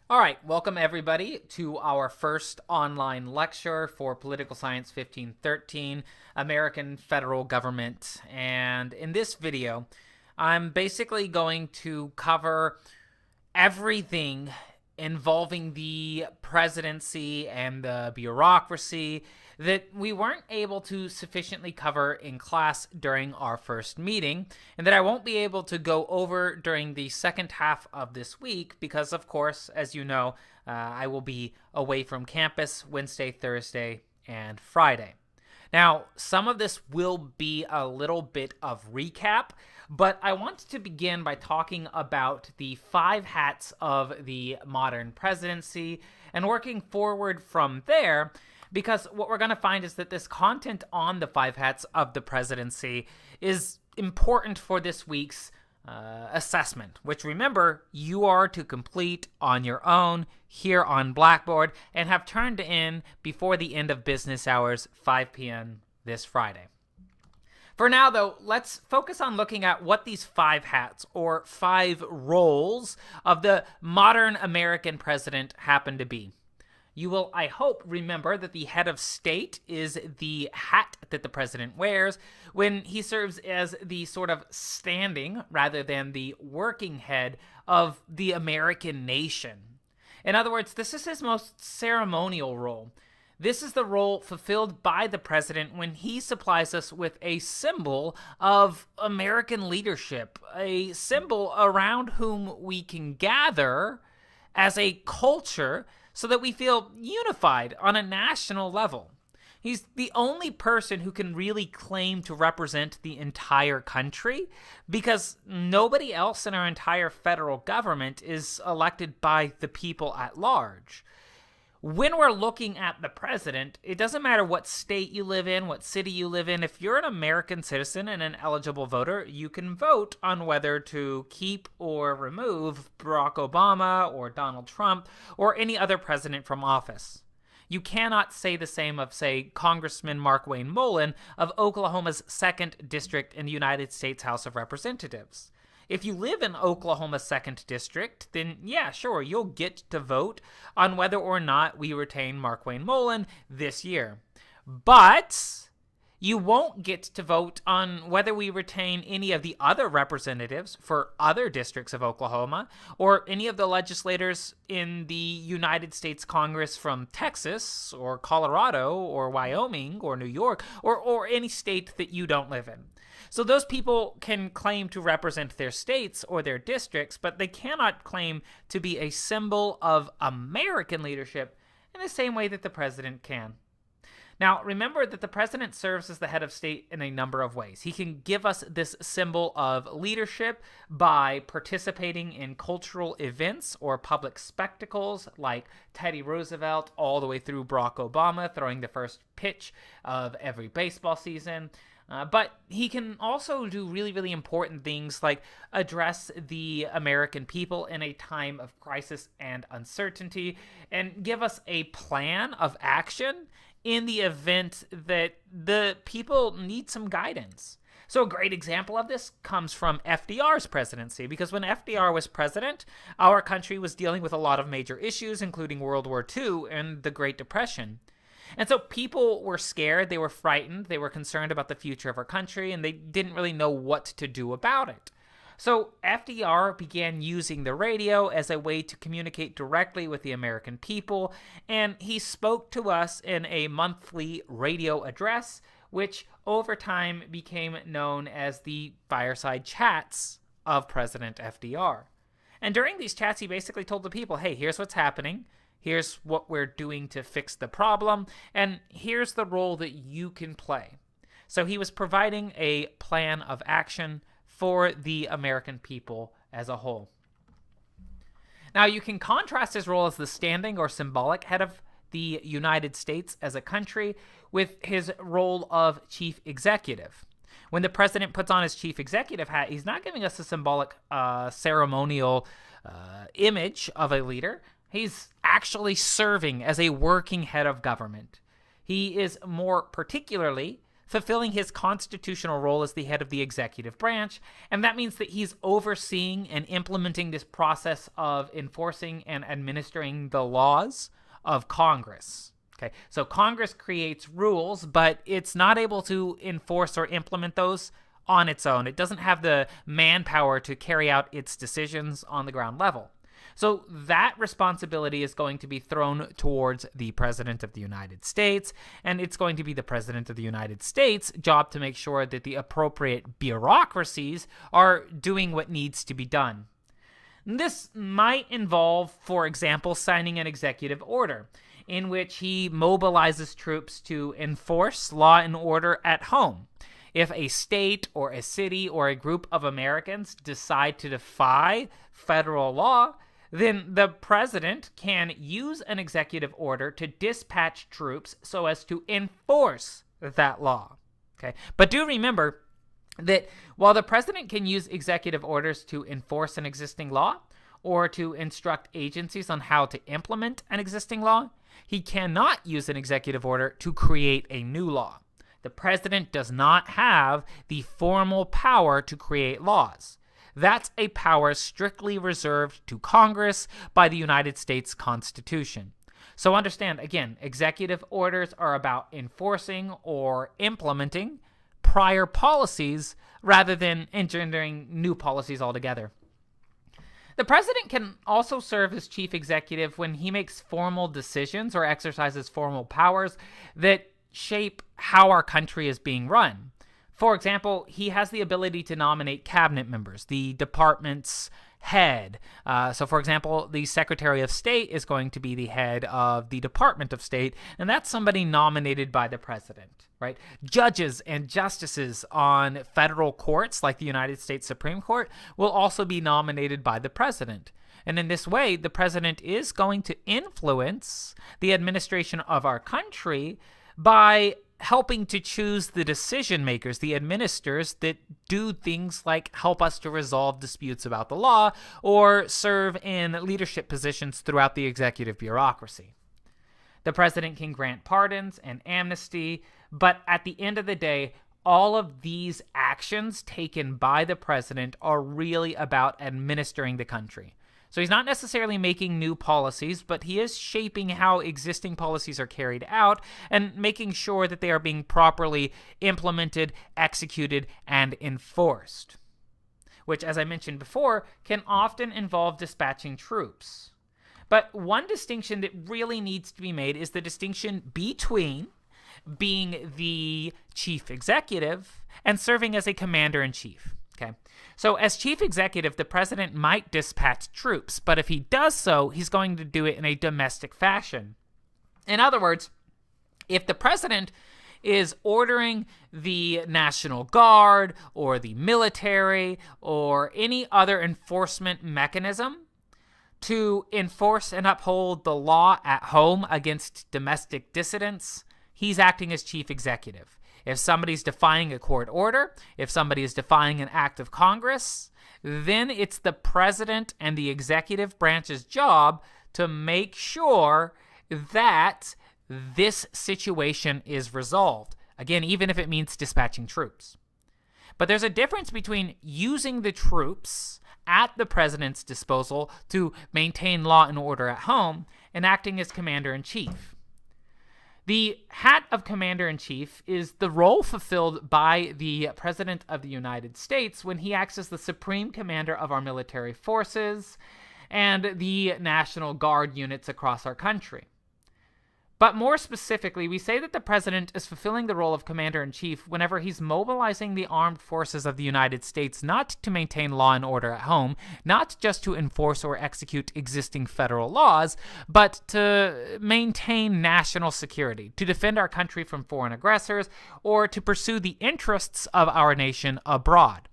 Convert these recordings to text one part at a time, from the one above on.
All right, welcome everybody to our first online lecture for Political Science 1513, American Federal Government. And in this video, I'm basically going to cover everything involving the presidency and the bureaucracy that we weren't able to sufficiently cover in class during our first meeting, and that I won't be able to go over during the second half of this week because, of course, as you know, I will be away from campus Wednesday, Thursday, and Friday. Now, some of this will be a little bit of recap, but I want to begin by talking about the 5 hats of the modern presidency and working forward from there, because what we're going to find is that this content on the 5 hats of the presidency is important for this week's assessment, which, remember, you are to complete on your own here on Blackboard and have turned in before the end of business hours, 5 p.m. this Friday. For now, though, let's focus on looking at what these 5 hats or 5 roles of the modern American president happen to be. You will, I hope, remember that the head of state is the hat that the president wears when he serves as the sort of standing, rather than the working head of the American nation. In other words, this is his most ceremonial role. This is the role fulfilled by the president when he supplies us with a symbol of American leadership, a symbol around whom we can gather as a culture so that we feel unified on a national level. He's the only person who can really claim to represent the entire country because nobody else in our entire federal government is elected by the people at large. When we're looking at the president, it doesn't matter what state you live in, what city you live in. If you're an American citizen and an eligible voter, you can vote on whether to keep or remove Barack Obama or Donald Trump or any other president from office. You cannot say the same of, say, Congressman Markwayne Mullin of Oklahoma's 2nd District in the United States House of Representatives. If you live in Oklahoma's 2nd District, then yeah, sure, you'll get to vote on whether or not we retain Markwayne Mullin this year. But you won't get to vote on whether we retain any of the other representatives for other districts of Oklahoma, or any of the legislators in the United States Congress from Texas, or Colorado, or Wyoming, or New York, or any state that you don't live in. So those people can claim to represent their states or their districts, but they cannot claim to be a symbol of American leadership in the same way that the president can. Now, remember that the president serves as the head of state in a number of ways. He can give us this symbol of leadership by participating in cultural events or public spectacles like Teddy Roosevelt all the way through Barack Obama throwing the first pitch of every baseball season. But he can also do really, really important things like address the American people in a time of crisis and uncertainty and give us a plan of action in the event that the people need some guidance. So a great example of this comes from FDR's presidency, because when FDR was president, our country was dealing with a lot of major issues, including World War II and the Great Depression. And so people were scared, they were frightened, they were concerned about the future of our country, and they didn't really know what to do about it. So FDR began using the radio as a way to communicate directly with the American people, and he spoke to us in a monthly radio address, which over time became known as the Fireside Chats of President FDR. And during these chats, he basically told the people, hey, here's what's happening. Here's what we're doing to fix the problem, and here's the role that you can play. So he was providing a plan of action for the American people as a whole. Now, you can contrast his role as the standing or symbolic head of the United States as a country with his role of chief executive. When the president puts on his chief executive hat, he's not giving us a symbolic ceremonial image of a leader. He's actually serving as a working head of government. He is more particularly fulfilling his constitutional role as the head of the executive branch, and that means that he's overseeing and implementing this process of enforcing and administering the laws of Congress. Okay, so Congress creates rules, but it's not able to enforce or implement those on its own. It doesn't have the manpower to carry out its decisions on the ground level. So that responsibility is going to be thrown towards the President of the United States, and it's going to be the President of the United States' job to make sure that the appropriate bureaucracies are doing what needs to be done. This might involve, for example, signing an executive order in which he mobilizes troops to enforce law and order at home. If a state or a city or a group of Americans decide to defy federal law, then the president can use an executive order to dispatch troops so as to enforce that law. Okay? But do remember that while the president can use executive orders to enforce an existing law or to instruct agencies on how to implement an existing law, he cannot use an executive order to create a new law. The president does not have the formal power to create laws. That's a power strictly reserved to Congress by the United States Constitution. So understand, again, executive orders are about enforcing or implementing prior policies rather than engendering new policies altogether. The president can also serve as chief executive when he makes formal decisions or exercises formal powers that shape how our country is being run. For example, he has the ability to nominate cabinet members, the department's head. So, for example, the Secretary of State is going to be the head of the Department of State, and that's somebody nominated by the president, right? Judges and justices on federal courts, like the United States Supreme Court, will also be nominated by the president. And in this way, the president is going to influence the administration of our country by helping to choose the decision makers, the administrators that do things like help us to resolve disputes about the law or serve in leadership positions throughout the executive bureaucracy. The president can grant pardons and amnesty, but at the end of the day, all of these actions taken by the president are really about administering the country. So he's not necessarily making new policies, but he is shaping how existing policies are carried out and making sure that they are being properly implemented, executed, and enforced, which, as I mentioned before, can often involve dispatching troops. But one distinction that really needs to be made is the distinction between being the chief executive and serving as a commander-in-chief. Okay, so as chief executive, the president might dispatch troops, but if he does so, he's going to do it in a domestic fashion. In other words, if the president is ordering the National Guard or the military or any other enforcement mechanism to enforce and uphold the law at home against domestic dissidents, he's acting as chief executive. If somebody's defying a court order, if somebody is defying an act of Congress, then it's the president and the executive branch's job to make sure that this situation is resolved. Again, even if it means dispatching troops. But there's a difference between using the troops at the president's disposal to maintain law and order at home and acting as commander-in-chief. The hat of commander-in-chief is the role fulfilled by the President of the United States when he acts as the supreme commander of our military forces and the National Guard units across our country. But more specifically, we say that the president is fulfilling the role of commander-in-chief whenever he's mobilizing the armed forces of the United States not to maintain law and order at home, not just to enforce or execute existing federal laws, but to maintain national security, to defend our country from foreign aggressors, or to pursue the interests of our nation abroad.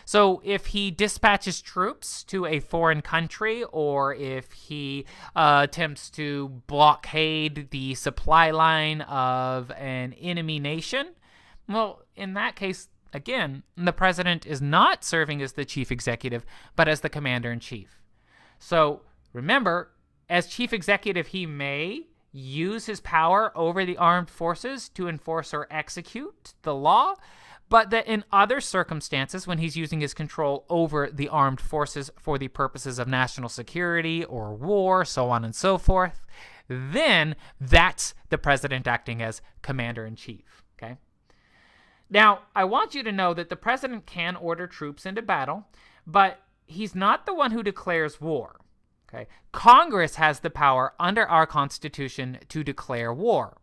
So if he dispatches troops to a foreign country, or if he attempts to blockade the supply line of an enemy nation, well, in that case, again, the president is not serving as the chief executive, but as the commander-in-chief. So remember, as chief executive, he may use his power over the armed forces to enforce or execute the law, but that in other circumstances, when he's using his control over the armed forces for the purposes of national security or war, so on and so forth, then that's the president acting as commander-in-chief, okay? Now, I want you to know that the president can order troops into battle, but he's not the one who declares war, okay? Congress has the power under our Constitution to declare war.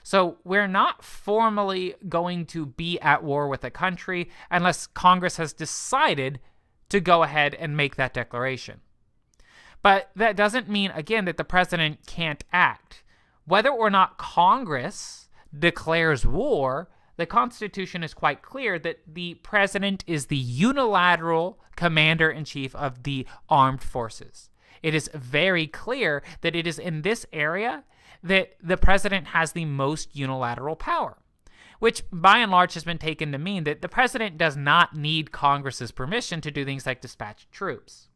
So we're not formally going to be at war with a country unless Congress has decided to go ahead and make that declaration. But that doesn't mean, again, that the president can't act. Whether or not Congress declares war, the Constitution is quite clear that the president is the unilateral commander-in-chief of the armed forces. It is very clear that it is in this area that the president has the most unilateral power, which by and large has been taken to mean that the president does not need Congress's permission to do things like dispatch troops.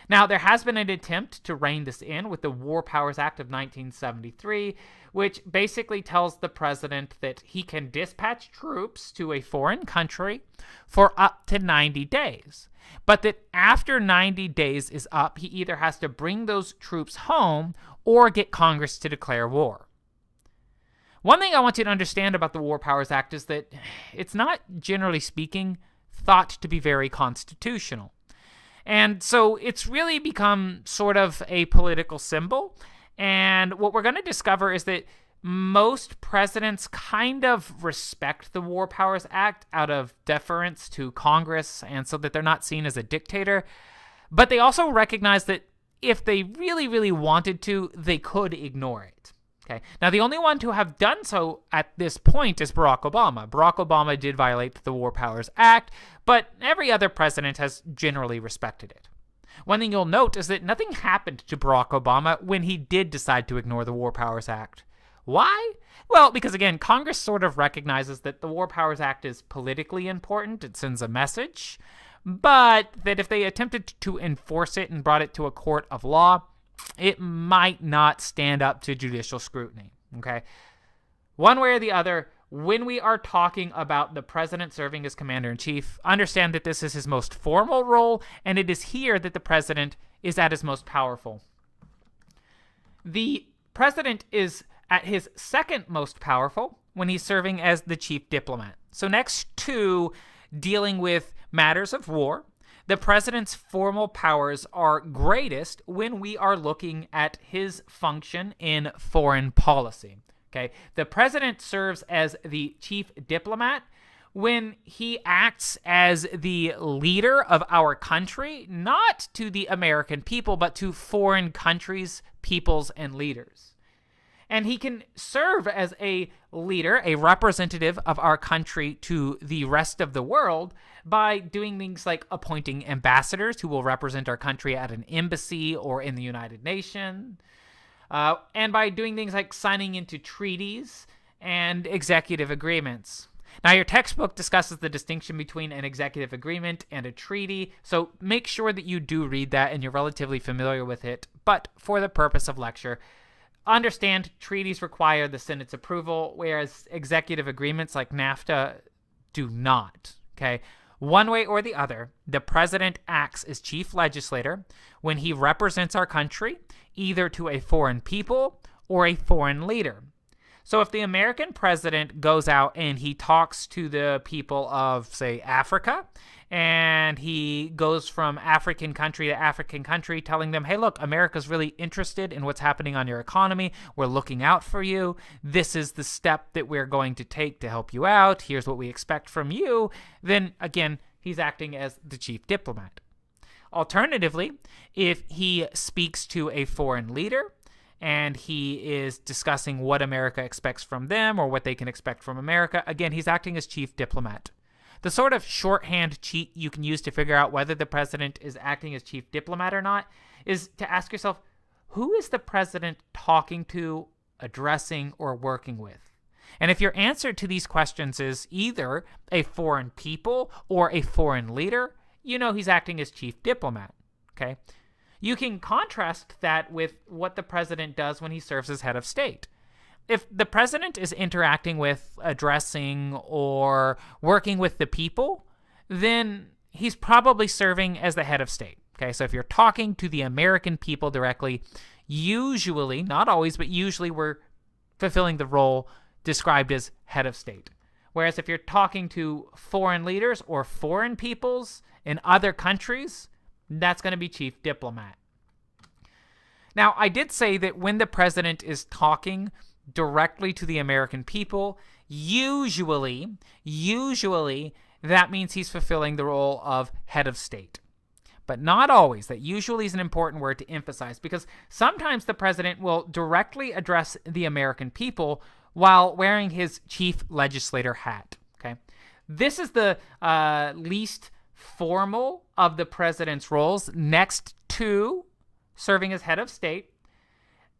Now, there has been an attempt to rein this in with the War Powers Act of 1973, which basically tells the president that he can dispatch troops to a foreign country for up to 90 days, but that after 90 days is up, he either has to bring those troops home or get Congress to declare war. One thing I want you to understand about the War Powers Act is that it's not, generally speaking, thought to be very constitutional. And so it's really become sort of a political symbol. And what we're going to discover is that most presidents kind of respect the War Powers Act out of deference to Congress and so that they're not seen as a dictator. But they also recognize that if they really, really wanted to, they could ignore it. Okay. Now, the only one to have done so at this point is Barack Obama. Barack Obama did violate the War Powers Act, but every other president has generally respected it. One thing you'll note is that nothing happened to Barack Obama when he did decide to ignore the War Powers Act. Why? Well, because again, Congress sort of recognizes that the War Powers Act is politically important. It sends a message, but that if they attempted to enforce it and brought it to a court of law, it might not stand up to judicial scrutiny, okay? One way or the other, when we are talking about the president serving as commander-in-chief, understand that this is his most formal role, and it is here that the president is at his most powerful. The president is at his second most powerful when he's serving as the chief diplomat. So next to dealing with matters of war, the president's formal powers are greatest when we are looking at his function in foreign policy. Okay, the president serves as the chief diplomat when he acts as the leader of our country, not to the American people, but to foreign countries, peoples, and leaders. And he can serve as a leader, a representative of our country to the rest of the world by doing things like appointing ambassadors who will represent our country at an embassy or in the United Nations, and by doing things like signing into treaties and executive agreements. Now, your textbook discusses the distinction between an executive agreement and a treaty, so make sure that you do read that and you're relatively familiar with it. But for the purpose of lecture, understand treaties require the Senate's approval, whereas executive agreements like NAFTA do not, okay? One way or the other, the president acts as chief legislator when he represents our country either to a foreign people or a foreign leader. So if the American president goes out and he talks to the people of, say, Africa, and he goes from African country to African country telling them, hey, look, America's really interested in what's happening on your economy. We're looking out for you. This is the step that we're going to take to help you out. Here's what we expect from you. Then, again, he's acting as the chief diplomat. Alternatively, if he speaks to a foreign leader, and he is discussing what America expects from them or what they can expect from America, again, he's acting as chief diplomat. The sort of shorthand cheat you can use to figure out whether the president is acting as chief diplomat or not is to ask yourself, who is the president talking to, addressing, or working with? And if your answer to these questions is either a foreign people or a foreign leader, you know he's acting as chief diplomat, okay? You can contrast that with what the president does when he serves as head of state. if the president is interacting with, addressing, or working with the people, then he's probably serving as the head of state. Okay, so if you're talking to the American people directly, usually, not always, but usually we're fulfilling the role described as head of state. Whereas if you're talking to foreign leaders or foreign peoples in other countries, that's going to be chief diplomat. Now, I did say that when the president is talking directly to the American people, usually that means he's fulfilling the role of head of state. But not always. That usually is an important word to emphasize, because sometimes the president will directly address the American people while wearing his Chief Legislator hat. Okay, this is the least formal of the president's roles, next to serving as head of state.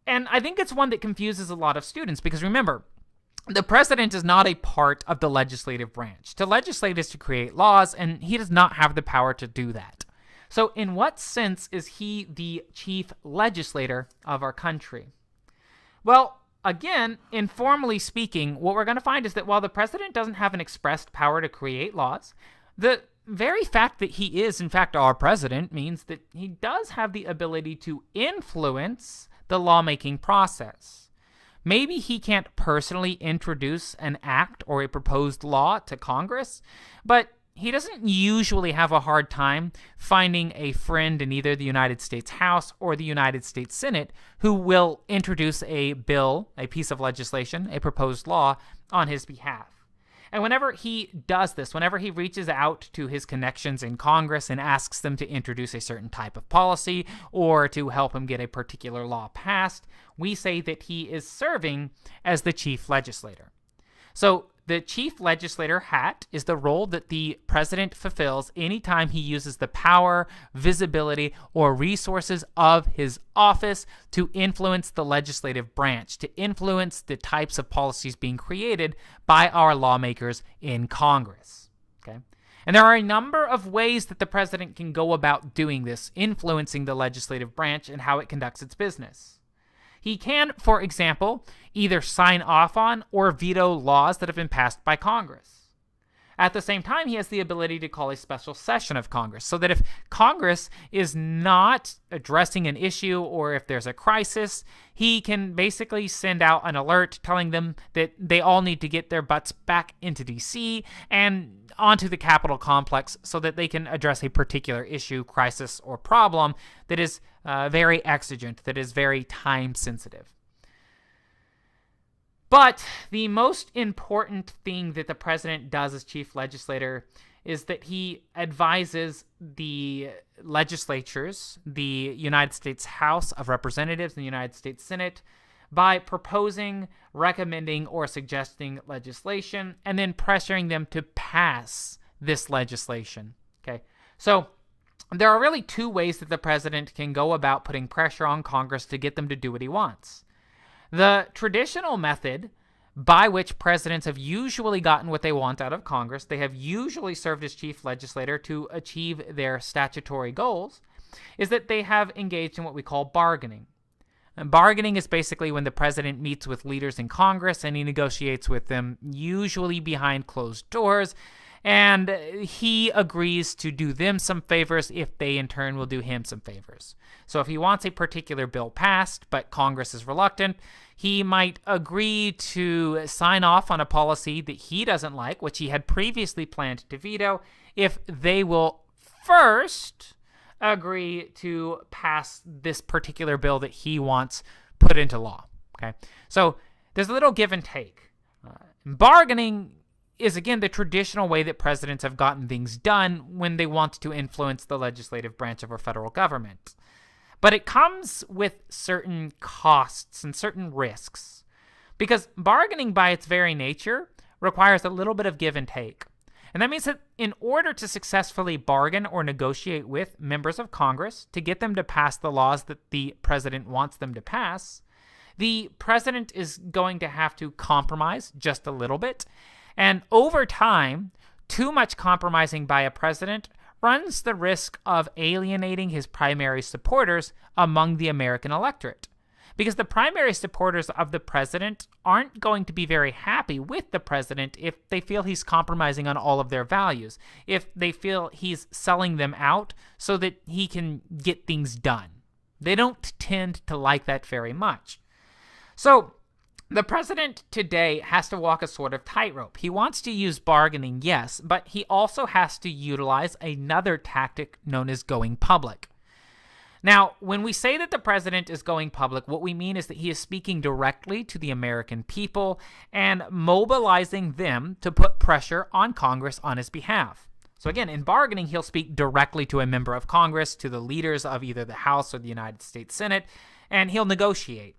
And I think it's one that confuses a lot of students, because remember, the president is not a part of the legislative branch. To legislate is to create laws, and he does not have the power to do that. So in what sense is he the chief legislator of our country? Well, again, informally speaking, what we're going to find is that while the president doesn't have an expressed power to create laws, the very fact that he is, in fact, our president means that he does have the ability to influence the lawmaking process. Maybe he can't personally introduce an act or a proposed law to Congress, but he doesn't usually have a hard time finding a friend in either the United States House or the United States Senate who will introduce a bill, a piece of legislation, a proposed law on his behalf. And whenever he does this, whenever he reaches out to his connections in Congress and asks them to introduce a certain type of policy or to help him get a particular law passed, we say that he is serving as the chief legislator. So the chief legislator hat is the role that the president fulfills anytime he uses the power, visibility, or resources of his office to influence the legislative branch, to influence the types of policies being created by our lawmakers in Congress. Okay? And there are a number of ways that the president can go about doing this, influencing the legislative branch and how it conducts its business. He can, for example, either sign off on or veto laws that have been passed by Congress. At the same time, he has the ability to call a special session of Congress, so that if Congress is not addressing an issue or if there's a crisis, he can basically send out an alert telling them that they all need to get their butts back into D.C. and onto the Capitol complex so that they can address a particular issue, crisis, or problem that is very exigent, that is very time-sensitive. But the most important thing that the president does as chief legislator is that he advises the legislatures, the United States House of Representatives and the United States Senate, by proposing, recommending, or suggesting legislation, and then pressuring them to pass this legislation. Okay, so there are really two ways that the president can go about putting pressure on Congress to get them to do what he wants. The traditional method by which presidents have usually gotten what they want out of Congress, they have usually served as chief legislator to achieve their statutory goals, is that they have engaged in what we call bargaining. And bargaining is basically when the president meets with leaders in Congress and he negotiates with them, usually behind closed doors, and he agrees to do them some favors if they in turn will do him some favors. So if he wants a particular bill passed, but Congress is reluctant, he might agree to sign off on a policy that he doesn't like, which he had previously planned to veto, if they will first agree to pass this particular bill that he wants put into law. Okay, so there's a little give and take. Bargaining is, again, the traditional way that presidents have gotten things done when they want to influence the legislative branch of our federal government. But it comes with certain costs and certain risks, because bargaining by its very nature requires a little bit of give and take. And that means that in order to successfully bargain or negotiate with members of Congress to get them to pass the laws that the president wants them to pass, the president is going to have to compromise just a little bit. And over time, too much compromising by a president runs the risk of alienating his primary supporters among the American electorate. because the primary supporters of the president aren't going to be very happy with the president if they feel he's compromising on all of their values, if they feel he's selling them out so that he can get things done. They don't tend to like that very much. So the president today has to walk a sort of tightrope. He wants to use bargaining, yes, but he also has to utilize another tactic known as going public. Now, when we say that the president is going public, what we mean is that he is speaking directly to the American people and mobilizing them to put pressure on Congress on his behalf. So again, in bargaining, he'll speak directly to a member of Congress, to the leaders of either the House or the United States Senate, and he'll negotiate.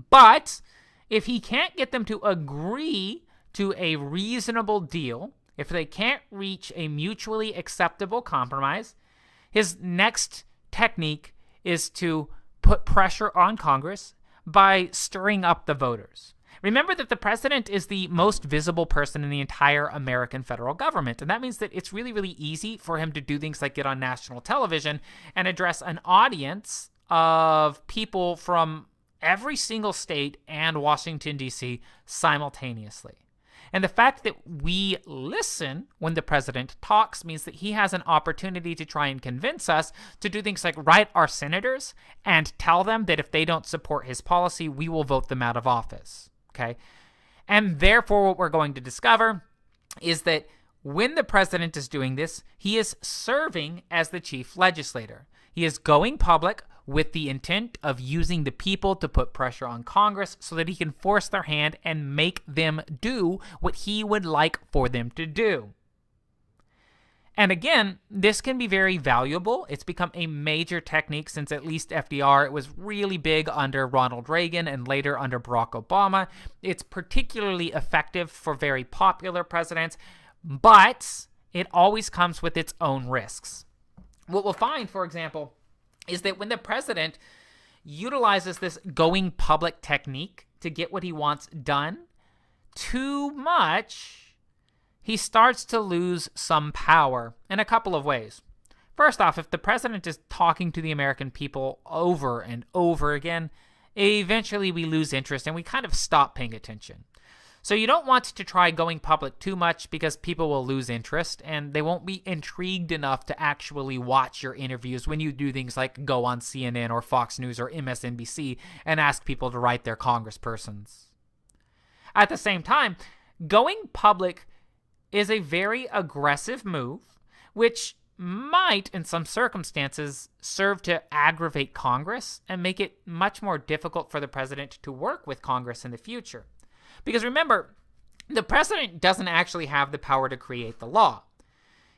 But if he can't get them to agree to a reasonable deal, if they can't reach a mutually acceptable compromise, his next technique is to put pressure on Congress by stirring up the voters. Remember that the president is the most visible person in the entire American federal government, and that means that it's really, really easy for him to do things like get on national television and address an audience of people from every single state and Washington, D.C. simultaneously. And the fact that we listen when the president talks means that he has an opportunity to try and convince us to do things like write our senators and tell them that if they don't support his policy, we will vote them out of office. Okay? And therefore, what we're going to discover is that when the president is doing this, he is serving as the chief legislator. He is going public with the intent of using the people to put pressure on Congress so that he can force their hand and make them do what he would like for them to do. And again, this can be very valuable. It's become a major technique since at least FDR. It was really big under Ronald Reagan and later under Barack Obama. It's particularly effective for very popular presidents, but it always comes with its own risks. What we'll find, for example, is that when the president utilizes this going public technique to get what he wants done too much, he starts to lose some power in a couple of ways. First off, if the president is talking to the American people over and over again, eventually we lose interest and we kind of stop paying attention. So you don't want to try going public too much because people will lose interest and they won't be intrigued enough to actually watch your interviews when you do things like go on CNN or Fox News or MSNBC and ask people to write their congresspersons. At the same time, going public is a very aggressive move, which might, in some circumstances, serve to aggravate Congress and make it much more difficult for the president to work with Congress in the future. Because remember, the president doesn't actually have the power to create the law.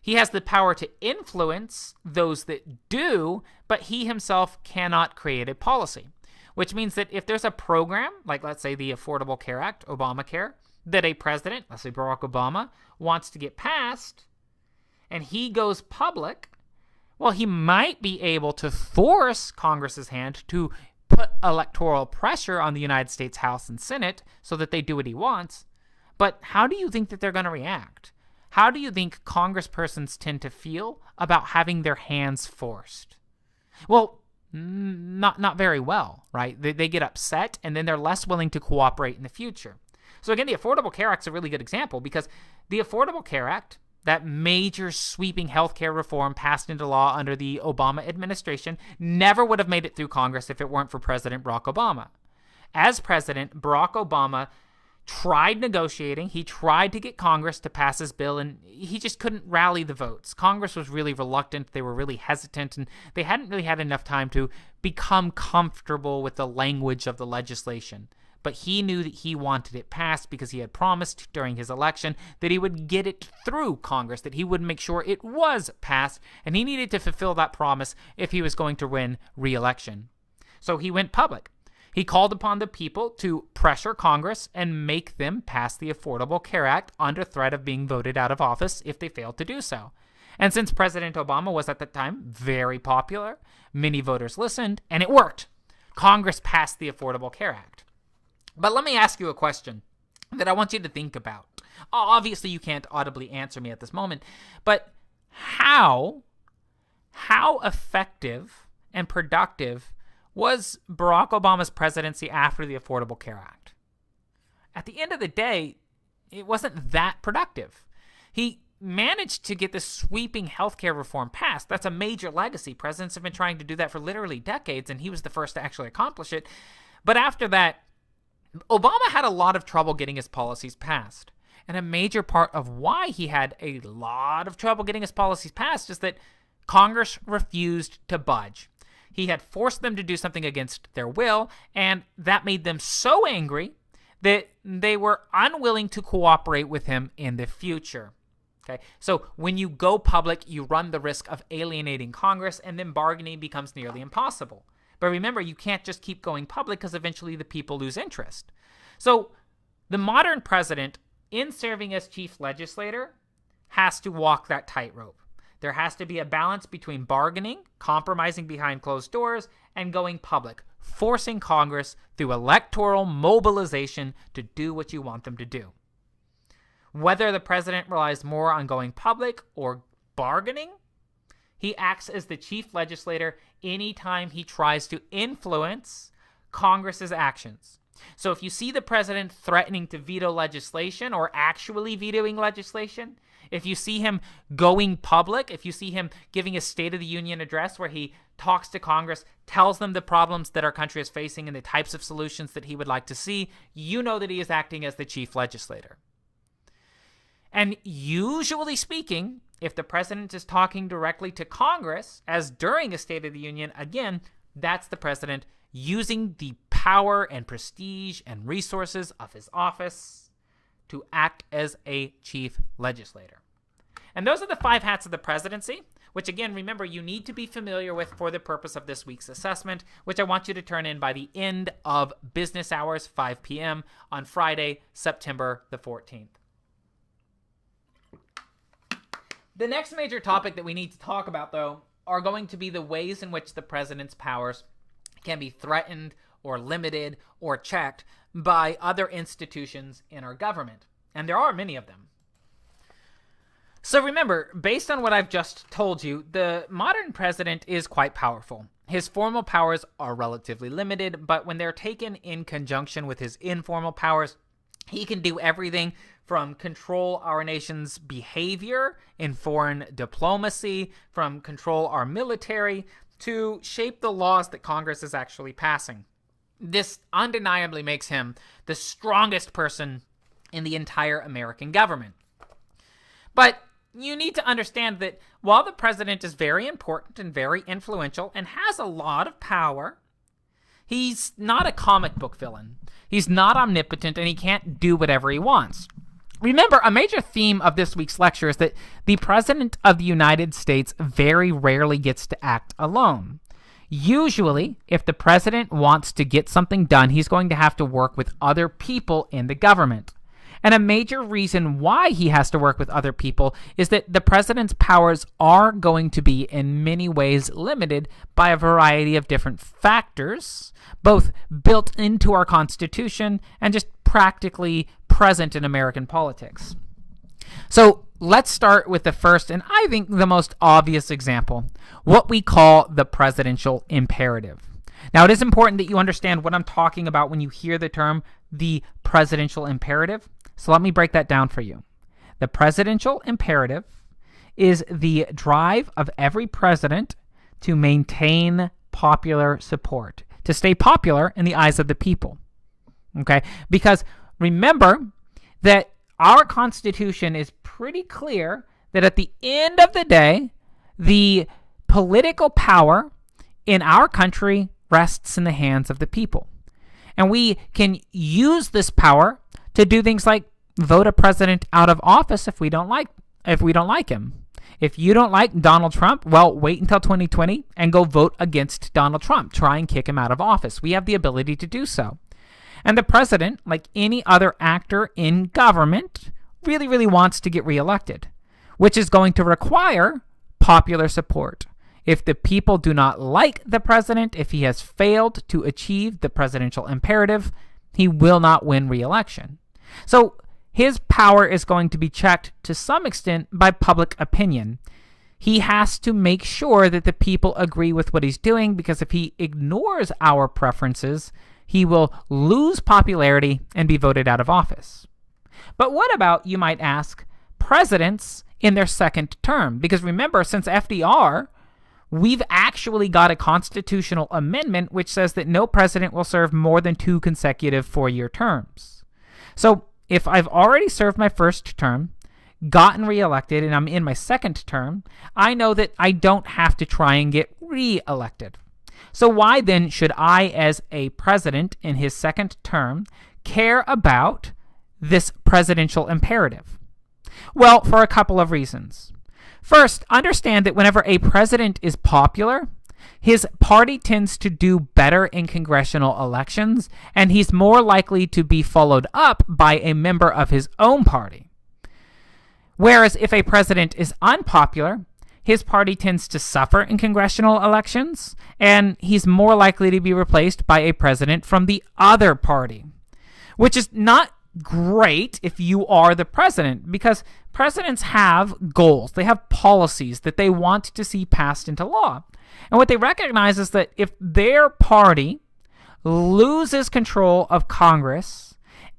He has the power to influence those that do, but he himself cannot create a policy. Which means that if there's a program, like let's say the Affordable Care Act, Obamacare, that a president, let's say Barack Obama, wants to get passed, and he goes public, well, he might be able to force Congress's hand to put electoral pressure on the United States House and Senate so that they do what he wants. But how do you think that they're going to react? How do you think congresspersons tend to feel about having their hands forced? Well, not very well, right? They get upset and then they're less willing to cooperate in the future. So again, the Affordable Care Act is a really good example because the Affordable Care Act, that major sweeping healthcare reform passed into law under the Obama administration, never would have made it through Congress if it weren't for President Barack Obama. As president, Barack Obama tried negotiating. He tried to get Congress to pass his bill, and he just couldn't rally the votes. Congress was really reluctant. They were really hesitant, and they hadn't really had enough time to become comfortable with the language of the legislation. But he knew that he wanted it passed because he had promised during his election that he would get it through Congress, that he would make sure it was passed, and he needed to fulfill that promise if he was going to win re-election. So he went public. He called upon the people to pressure Congress and make them pass the Affordable Care Act under threat of being voted out of office if they failed to do so. And since President Obama was at the time very popular, many voters listened, and it worked. Congress passed the Affordable Care Act. But let me ask you a question that I want you to think about. Obviously, you can't audibly answer me at this moment, but how effective and productive was Barack Obama's presidency after the Affordable Care Act. At the end of the day, it wasn't that productive. He managed to get this sweeping healthcare reform passed. That's a major legacy. Presidents have been trying to do that for literally decades, and he was the first to actually accomplish it. But after that, Obama had a lot of trouble getting his policies passed. And a major part of why he had a lot of trouble getting his policies passed is that Congress refused to budge. He had forced them to do something against their will, and that made them so angry that they were unwilling to cooperate with him in the future. Okay, so when you go public, you run the risk of alienating Congress, and then bargaining becomes nearly impossible. But remember, you can't just keep going public because eventually the people lose interest. So the modern president, in serving as chief legislator, has to walk that tightrope. There has to be a balance between bargaining, compromising behind closed doors, and going public, forcing Congress through electoral mobilization to do what you want them to do. Whether the president relies more on going public or bargaining, he acts as the chief legislator anytime he tries to influence Congress's actions. So if you see the president threatening to veto legislation or actually vetoing legislation, if you see him going public, if you see him giving a State of the Union address where he talks to Congress, tells them the problems that our country is facing and the types of solutions that he would like to see, you know that he is acting as the chief legislator. And usually speaking, if the president is talking directly to Congress, as during a State of the Union, again, that's the president using the power and prestige and resources of his office to act as a chief legislator. And those are the 5 hats of the presidency, which again, remember, you need to be familiar with for the purpose of this week's assessment, which I want you to turn in by the end of business hours, 5 p.m. on Friday, September the 14th. The next major topic that we need to talk about, though, are going to be the ways in which the president's powers can be threatened or limited or checked by other institutions in our government. And there are many of them. So remember, based on what I've just told you, the modern president is quite powerful. His formal powers are relatively limited, but when they're taken in conjunction with his informal powers, he can do everything from control our nation's behavior in foreign diplomacy, from control our military, to shape the laws that Congress is actually passing. This undeniably makes him the strongest person in the entire American government. But you need to understand that while the president is very important and very influential and has a lot of power, he's not a comic book villain. He's not omnipotent, and he can't do whatever he wants. Remember, a major theme of this week's lecture is that the President of the United States very rarely gets to act alone. Usually, if the president wants to get something done, he's going to have to work with other people in the government. And a major reason why he has to work with other people is that the president's powers are going to be in many ways limited by a variety of different factors, both built into our Constitution and just practically present in American politics. So let's start with the first, and I think the most obvious example, what we call the presidential imperative. Now, it is important that you understand what I'm talking about when you hear the term the presidential imperative. So let me break that down for you. The presidential imperative is the drive of every president to maintain popular support, to stay popular in the eyes of the people. Okay? Because remember that our Constitution is pretty clear that at the end of the day, the political power in our country rests in the hands of the people. And we can use this power to do things like vote a president out of office if we don't like him. If you don't like Donald Trump, well, wait until 2020 and go vote against Donald Trump. Try and kick him out of office. We have the ability to do so. And the president, like any other actor in government, really, really wants to get reelected, which is going to require popular support. If the people do not like the president, if he has failed to achieve the presidential imperative, he will not win re-election. So his power is going to be checked to some extent by public opinion. he has to make sure that the people agree with what he's doing, because if he ignores our preferences, he will lose popularity and be voted out of office. But what about, you might ask, presidents in their second term? Because remember, since FDR, we've actually got a constitutional amendment which says that no president will serve more than 2 consecutive 4-year terms. So if I've already served my first term, gotten reelected, and I'm in my second term, I know that I don't have to try and get reelected. So why then should I, as a president in his second term, care about this presidential imperative? Well, for a couple of reasons. First, understand that whenever a president is popular, his party tends to do better in congressional elections, and he's more likely to be followed up by a member of his own party. Whereas if a president is unpopular, his party tends to suffer in congressional elections, and he's more likely to be replaced by a president from the other party, which is not great if you are the president, because presidents have goals. They have policies that they want to see passed into law. And what they recognize is that if their party loses control of Congress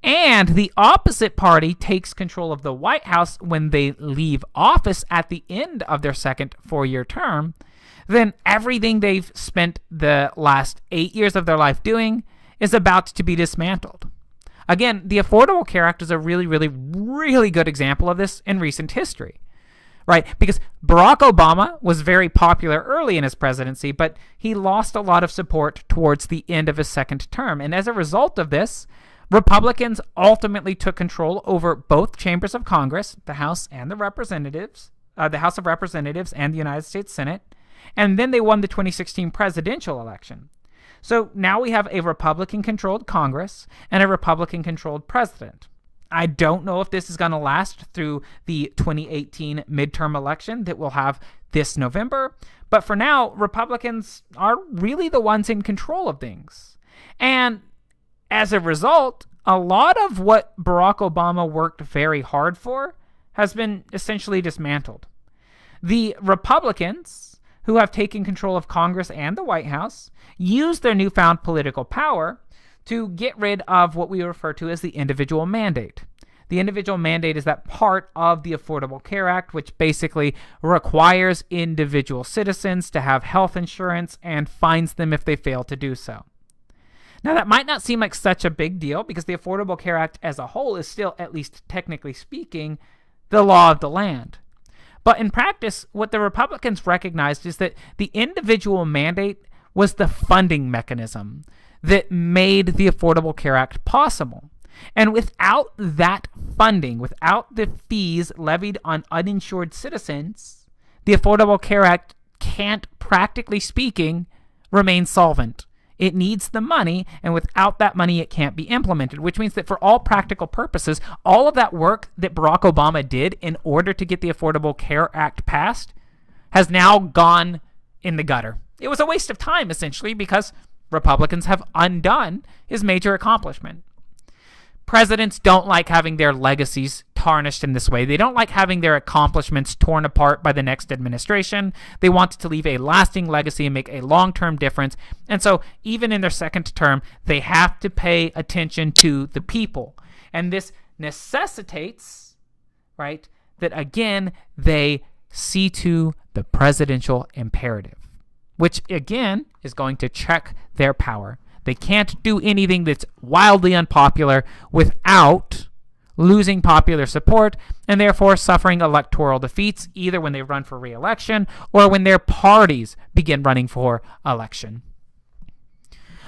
and the opposite party takes control of the White House when they leave office at the end of their second 4-year term, then everything they've spent the last 8 years of their life doing is about to be dismantled. Again, the Affordable Care Act is a really, really, really good example of this in recent history, right? Because Barack Obama was very popular early in his presidency, but he lost a lot of support towards the end of his second term. And as a result of this, Republicans ultimately took control over both chambers of Congress, the House and the Representatives, the House of Representatives and the United States Senate, and then they won the 2016 presidential election. So now we have a Republican-controlled Congress and a Republican-controlled president. I don't know if this is going to last through the 2018 midterm election that we'll have this November, but for now, Republicans are really the ones in control of things. And as a result, a lot of what Barack Obama worked very hard for has been essentially dismantled. The Republicans, who have taken control of Congress and the White House, use their newfound political power to get rid of what we refer to as the individual mandate. The individual mandate is that part of the Affordable Care Act, which basically requires individual citizens to have health insurance and fines them if they fail to do so. Now, that might not seem like such a big deal because the Affordable Care Act as a whole is still, at least technically speaking, the law of the land. But in practice, what the Republicans recognized is that the individual mandate was the funding mechanism that made the Affordable Care Act possible. And without that funding, without the fees levied on uninsured citizens, the Affordable Care Act can't, practically speaking, remain solvent. It needs the money, and without that money, it can't be implemented, which means that for all practical purposes, all of that work that Barack Obama did in order to get the Affordable Care Act passed has now gone in the gutter. It was a waste of time, essentially, because Republicans have undone his major accomplishment. Presidents don't like having their legacies tarnished in this way. They don't like having their accomplishments torn apart by the next administration. They want to leave a lasting legacy and make a long-term difference. And so even in their second term, they have to pay attention to the people. And this necessitates, right, that again, they see to the presidential imperative, which again is going to check their power. They can't do anything that's wildly unpopular without losing popular support and therefore suffering electoral defeats, either when they run for re-election or when their parties begin running for election.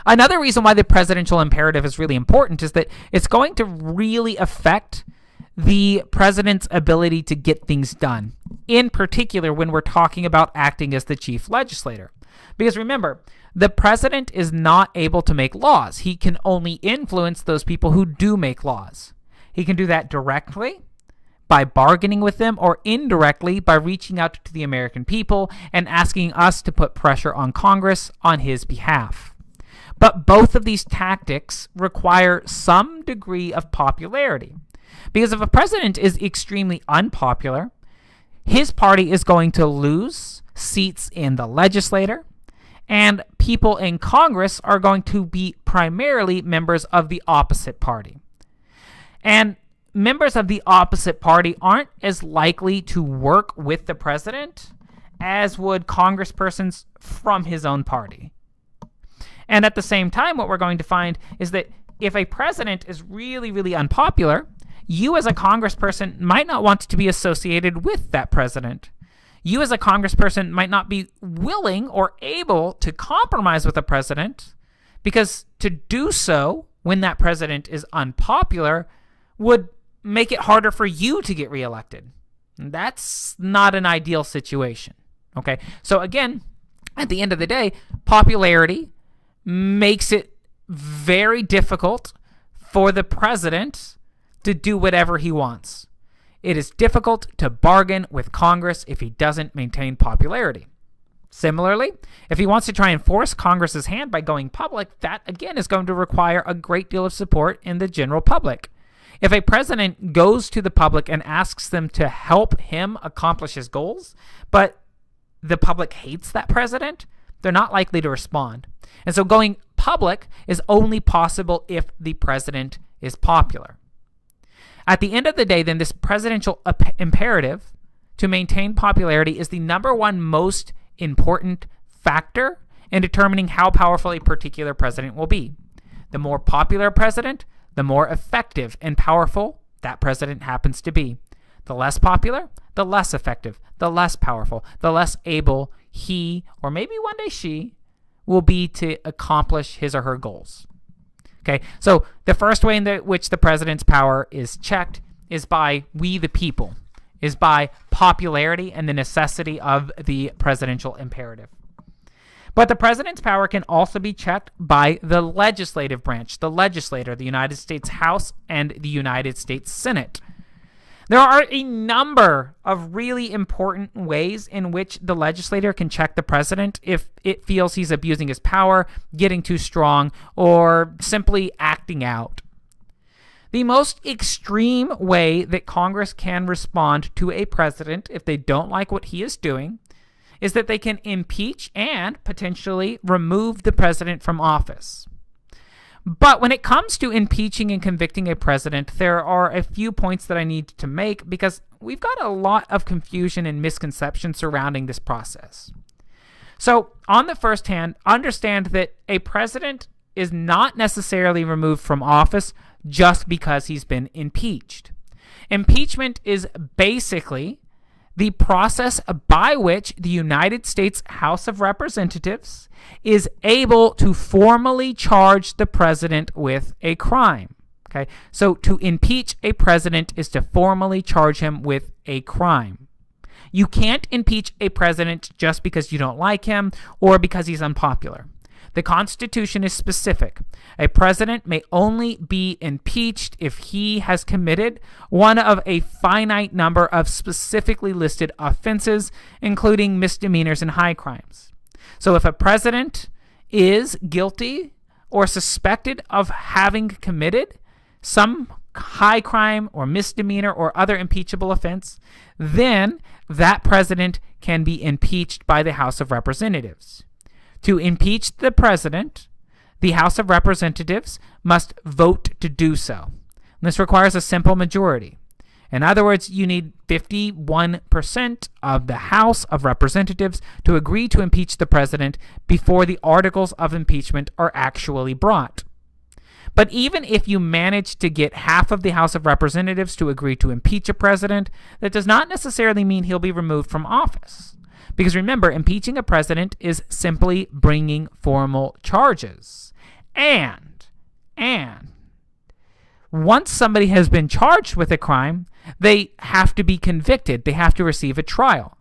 Another reason why the presidential imperative is really important is that it's going to really affect the president's ability to get things done, in particular when we're talking about acting as the chief legislator. Because remember, the president is not able to make laws. He can only influence those people who do make laws. He can do that directly by bargaining with them or indirectly by reaching out to the American people and asking us to put pressure on Congress on his behalf. But both of these tactics require some degree of popularity. Because if a president is extremely unpopular, his party is going to lose seats in the legislature, and people in Congress are going to be primarily members of the opposite party. And members of the opposite party aren't as likely to work with the president as would congresspersons from his own party. And at the same time, what we're going to find is that if a president is really, really unpopular, you as a congressperson might not want to be associated with that president. You as a congressperson might not be willing or able to compromise with a president, because to do so when that president is unpopular would make it harder for you to get reelected. That's not an ideal situation. Okay, so again, at the end of the day, popularity makes it very difficult for the president to do whatever he wants. It is difficult to bargain with Congress if he doesn't maintain popularity. Similarly, if he wants to try and force Congress's hand by going public, that again is going to require a great deal of support in the general public. If a president goes to the public and asks them to help him accomplish his goals, but the public hates that president, they're not likely to respond. And so going public is only possible if the president is popular. At the end of the day, then, this presidential imperative to maintain popularity is the number one most important factor in determining how powerful a particular president will be. The more popular president, the more effective and powerful that president happens to be. The less popular, the less effective, the less powerful, the less able he, or maybe one day she, will be to accomplish his or her goals. Okay, so the first way in which the president's power is checked is by we the people, is by popularity and the necessity of the presidential imperative. But the president's power can also be checked by the legislative branch, the legislator, the United States House, and the United States Senate. There are a number of really important ways in which the legislator can check the president if it feels he's abusing his power, getting too strong, or simply acting out. The most extreme way that Congress can respond to a president if they don't like what he is doing is that they can impeach and potentially remove the president from office. But when it comes to impeaching and convicting a president, there are a few points that I need to make because we've got a lot of confusion and misconception surrounding this process. So, on the first hand, understand that a president is not necessarily removed from office just because he's been impeached. Impeachment is basically the process by which the United States House of Representatives is able to formally charge the president with a crime. Okay, so to impeach a president is to formally charge him with a crime. You can't impeach a president just because you don't like him or because he's unpopular. The Constitution is specific. A president may only be impeached if he has committed one of a finite number of specifically listed offenses, including misdemeanors and high crimes. So if a president is guilty or suspected of having committed some high crime or misdemeanor or other impeachable offense, then that president can be impeached by the House of Representatives. To impeach the president, the House of Representatives must vote to do so. This requires a simple majority. In other words, you need 51% of the House of Representatives to agree to impeach the president before the articles of impeachment are actually brought. But even if you manage to get half of the House of Representatives to agree to impeach a president, that does not necessarily mean he'll be removed from office. Because remember, impeaching a president is simply bringing formal charges. And once somebody has been charged with a crime, they have to be convicted. They have to receive a trial.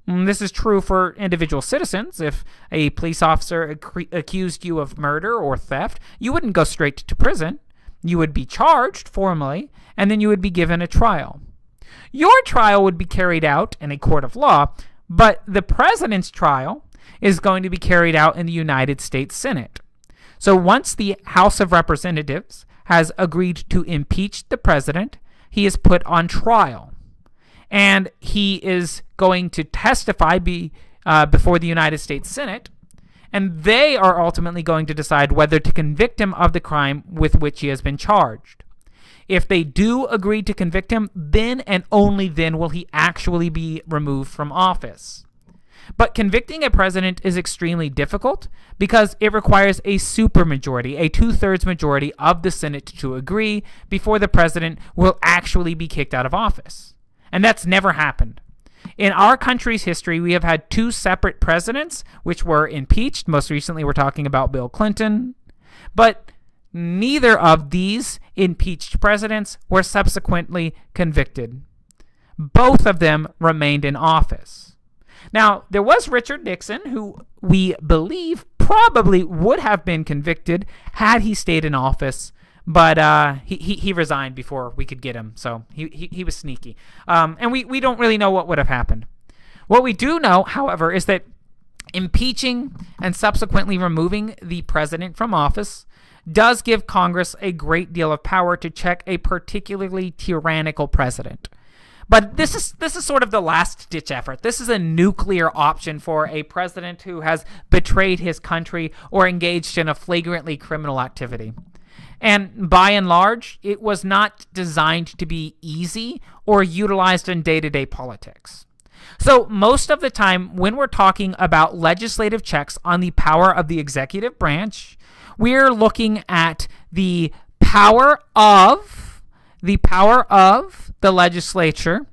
And this is true for individual citizens. If a police officer accused you of murder or theft, you wouldn't go straight to prison. You would be charged formally, and then you would be given a trial. Your trial would be carried out in a court of law, but the president's trial is going to be carried out in the United States Senate. So once the House of Representatives has agreed to impeach the president, he is put on trial. and he is going to testify before the United States Senate, and they are ultimately going to decide whether to convict him of the crime with which he has been charged. If they do agree to convict him, then and only then will he actually be removed from office. But convicting a president is extremely difficult because it requires a supermajority, a 2/3 majority of the Senate to agree before the president will actually be kicked out of office. And that's never happened. In our country's history, we have had 2 separate presidents which were impeached. Most recently, we're talking about Bill Clinton. But neither of these impeached presidents were subsequently convicted. Both of them remained in office. Now, there was Richard Nixon, who we believe probably would have been convicted had he stayed in office, but he resigned before we could get him, so he was sneaky. And we don't really know what would have happened. What we do know, however, is that impeaching and subsequently removing the president from office does give Congress a great deal of power to check a particularly tyrannical president. But this is sort of the last-ditch effort. This is a nuclear option for a president who has betrayed his country or engaged in a flagrantly criminal activity. And by and large, it was not designed to be easy or utilized in day-to-day politics. So most of the time, when we're talking about legislative checks on the power of the executive branch, we're looking at the power of the legislature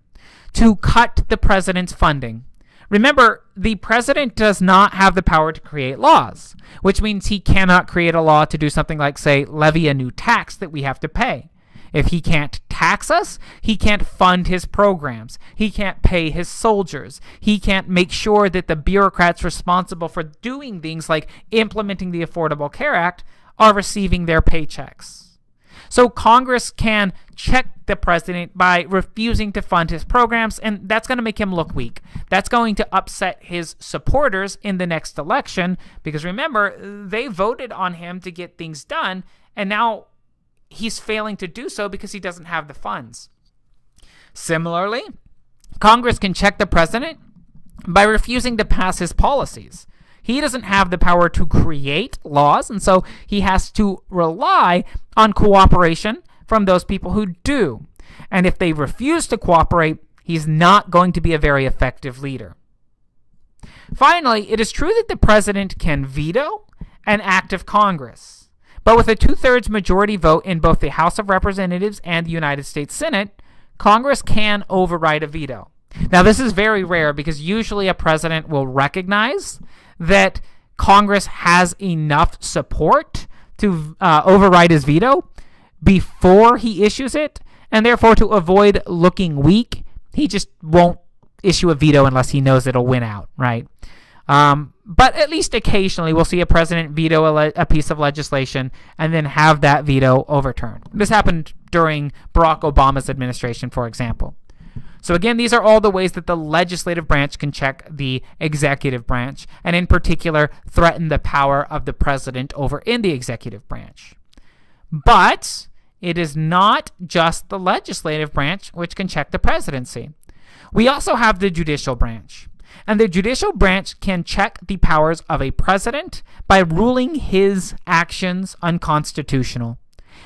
to cut the president's funding. Remember, the president does not have the power to create laws, which means he cannot create a law to do something like, say, levy a new tax that we have to pay. If he can't tax us, he can't fund his programs. He can't pay his soldiers. He can't make sure that the bureaucrats responsible for doing things like implementing the Affordable Care Act are receiving their paychecks. So Congress can check the president by refusing to fund his programs, and that's going to make him look weak. That's going to upset his supporters in the next election, because remember, they voted on him to get things done, and now he's failing to do so because he doesn't have the funds. Similarly, Congress can check the president by refusing to pass his policies. He doesn't have the power to create laws, and so he has to rely on cooperation from those people who do. And if they refuse to cooperate, he's not going to be a very effective leader. Finally, it is true that the president can veto an act of Congress. But with a 2/3 majority vote in both the House of Representatives and the United States Senate, Congress can override a veto. Now, this is very rare because usually a president will recognize that Congress has enough support to override his veto before he issues it, and therefore to avoid looking weak, he just won't issue a veto unless he knows it'll win out, right? But at least occasionally we'll see a president veto a piece of legislation and then have that veto overturned. This happened during Barack Obama's administration, for example. So again, these are all the ways that the legislative branch can check the executive branch, and in particular, threaten the power of the president over in the executive branch. But it is not just the legislative branch which can check the presidency. We also have the judicial branch. And the judicial branch can check the powers of a president by ruling his actions unconstitutional.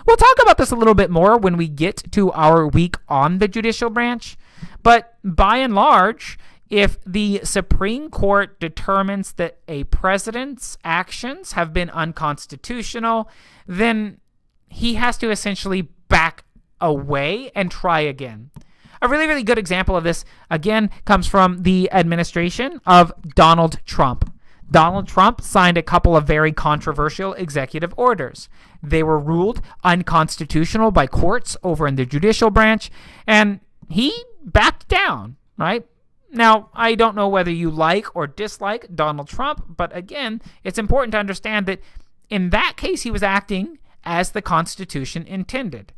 We'll talk about this a little bit more when we get to our week on the judicial branch. But by and large, if the Supreme Court determines that a president's actions have been unconstitutional, then he has to essentially back away and try again. A really, really good example of this, again, comes from the administration of Donald Trump. Donald Trump signed a couple of very controversial executive orders. They were ruled unconstitutional by courts over in the judicial branch, and he backed down, right? Now, I don't know whether you like or dislike Donald Trump, but again, it's important to understand that in that case, he was acting as the Constitution intended.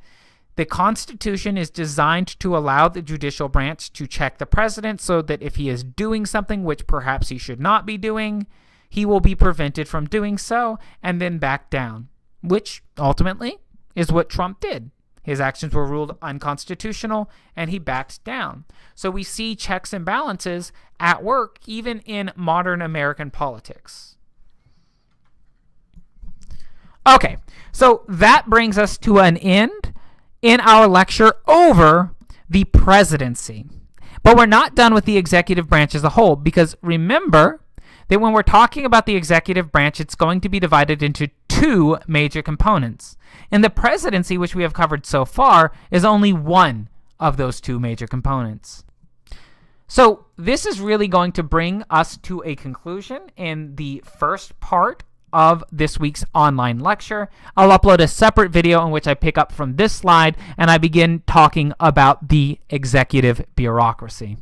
The Constitution is designed to allow the judicial branch to check the president so that if he is doing something which perhaps he should not be doing, he will be prevented from doing so and then back down, which ultimately is what Trump did. His actions were ruled unconstitutional, and he backed down. So we see checks and balances at work even in modern American politics. Okay, so that brings us to an end in our lecture over the presidency. But we're not done with the executive branch as a whole, because remember that when we're talking about the executive branch, it's going to be divided into two major components. And the presidency, which we have covered so far, is only one of those two major components. So this is really going to bring us to a conclusion in the first part of this week's online lecture. I'll upload a separate video in which I pick up from this slide and I begin talking about the executive bureaucracy.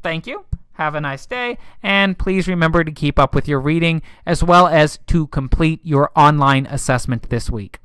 Thank you. Have a nice day, and please remember to keep up with your reading as well as to complete your online assessment this week.